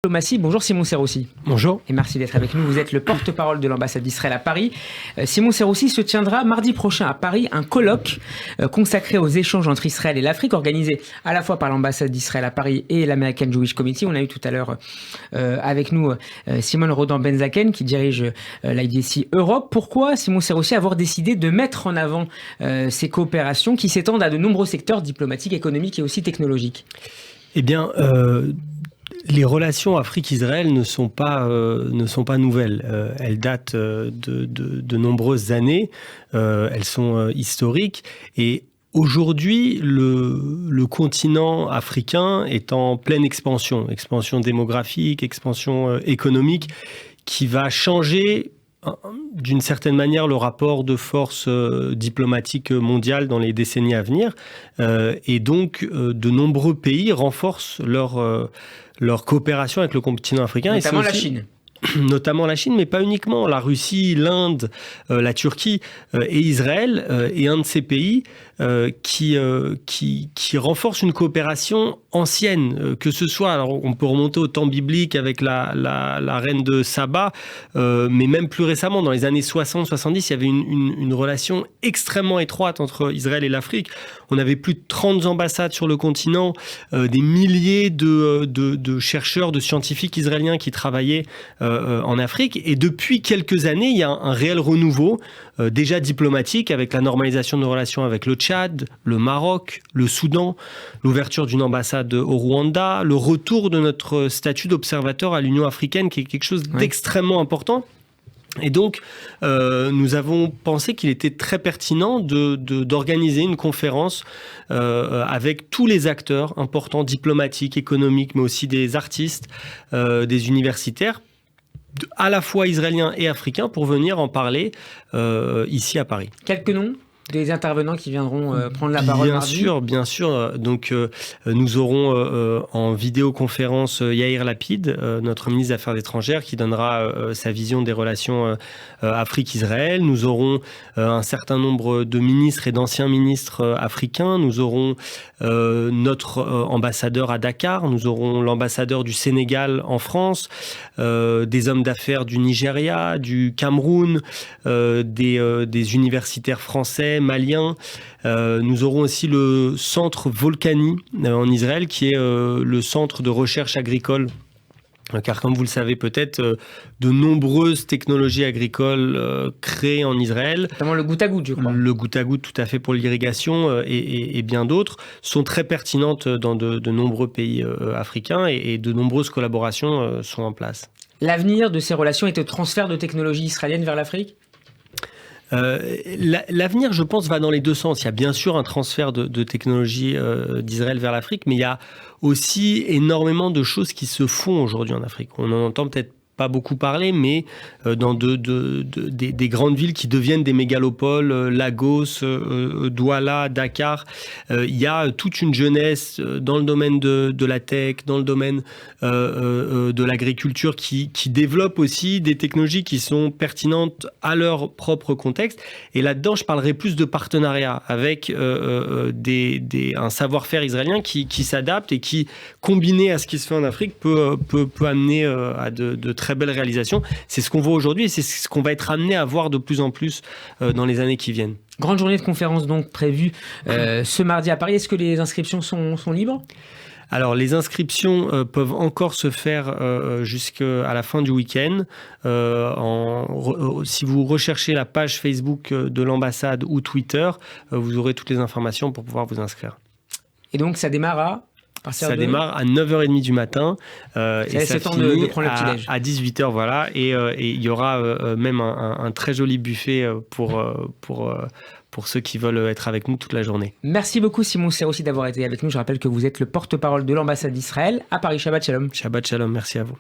Diplomatie. Bonjour Simon Serroussi. Bonjour. Et merci d'être avec nous. Vous êtes le porte-parole de l'ambassade d'Israël à Paris. Simon Serroussi, se tiendra mardi prochain à Paris un colloque consacré aux échanges entre Israël et l'Afrique, organisé à la fois par l'ambassade d'Israël à Paris et l'American Jewish Committee. On a eu tout à l'heure avec nous Simone Rodan-Benzaken qui dirige l'IDC Europe. Pourquoi, Simon Serroussi, avoir décidé de mettre en avant ces coopérations qui s'étendent à de nombreux secteurs diplomatiques, économiques et aussi technologiques ? Eh bien, les relations Afrique-Israël ne sont pas nouvelles. Elles datent de nombreuses années. Elles sont historiques. Et aujourd'hui, le continent africain est en pleine expansion démographique, expansion économique, qui va changer d'une certaine manière le rapport de force diplomatique mondiale dans les décennies à venir. Et donc, de nombreux pays renforcent leur coopération avec le continent africain. Notamment la Chine. Notamment la Chine, mais pas uniquement. La Russie, l'Inde, la Turquie et Israël est un de ces pays qui renforce une coopération ancienne, que ce soit, alors on peut remonter au temps biblique avec la reine de Saba, mais même plus récemment, dans les années 60-70, il y avait une relation extrêmement étroite entre Israël et l'Afrique. On avait plus de 30 ambassades sur le continent, des milliers de chercheurs, de scientifiques israéliens qui travaillaient en Afrique. Et depuis quelques années, il y a un réel renouveau, déjà diplomatique, avec la normalisation de nos relations avec le Tchad, le Maroc, le Soudan, l'ouverture d'une ambassade au Rwanda, le retour de notre statut d'observateur à l'Union africaine, qui est quelque chose d'extrêmement important. Et donc, nous avons pensé qu'il était très pertinent d'organiser une conférence avec tous les acteurs importants, diplomatiques, économiques, mais aussi des artistes, des universitaires, à la fois israéliens et africains, pour venir en parler ici à Paris. Quelques noms des intervenants qui viendront prendre la parole mardi. Bien sûr. Donc, nous aurons en vidéoconférence Yair Lapid, notre ministre des Affaires étrangères, qui donnera sa vision des relations Afrique-Israël. Nous aurons un certain nombre de ministres et d'anciens ministres africains. Nous aurons notre ambassadeur à Dakar. Nous aurons l'ambassadeur du Sénégal en France, des hommes d'affaires du Nigeria, du Cameroun, des universitaires français, maliens. Nous aurons aussi le centre Volcani en Israël, qui est le centre de recherche agricole. Car comme vous le savez peut-être, de nombreuses technologies agricoles créées en Israël, notamment le goutte-à-goutte, je crois. Le goutte-à-goutte, tout à fait, pour l'irrigation et bien d'autres, sont très pertinentes dans de nombreux pays africains et de nombreuses collaborations sont en place. L'avenir de ces relations est au transfert de technologies israéliennes vers l'Afrique ? L'avenir, je pense, va dans les deux sens. Il y a bien sûr un transfert de technologie d'Israël vers l'Afrique, mais il y a aussi énormément de choses qui se font aujourd'hui en Afrique. On en entend peut-être pas beaucoup parler, mais dans des grandes villes qui deviennent des mégalopoles, Lagos, Douala, Dakar, il y a toute une jeunesse dans le domaine de la tech, dans le domaine de l'agriculture qui développe aussi des technologies qui sont pertinentes à leur propre contexte. Et là-dedans, je parlerai plus de partenariat avec un savoir-faire israélien qui s'adapte et qui, combiné à ce qui se fait en Afrique, peut amener à de très belles réalisations. C'est ce qu'on voit aujourd'hui et c'est ce qu'on va être amené à voir de plus en plus dans les années qui viennent. Grande journée de conférence donc prévue ce mardi à Paris. Est-ce que les inscriptions sont libres ? Alors, les inscriptions peuvent encore se faire jusqu'à la fin du week-end. Si vous recherchez la page Facebook de l'ambassade ou Twitter, vous aurez toutes les informations pour pouvoir vous inscrire. Et donc, ça démarre démarre à 9h30 du matin et ça finit à 18h. Voilà. Et il y aura même un très joli buffet pour ceux qui veulent être avec nous toute la journée. Merci beaucoup Simon Serroussi d'avoir été avec nous. Je rappelle que vous êtes le porte-parole de l'ambassade d'Israël à Paris. Shabbat Shalom. Shabbat Shalom, merci à vous.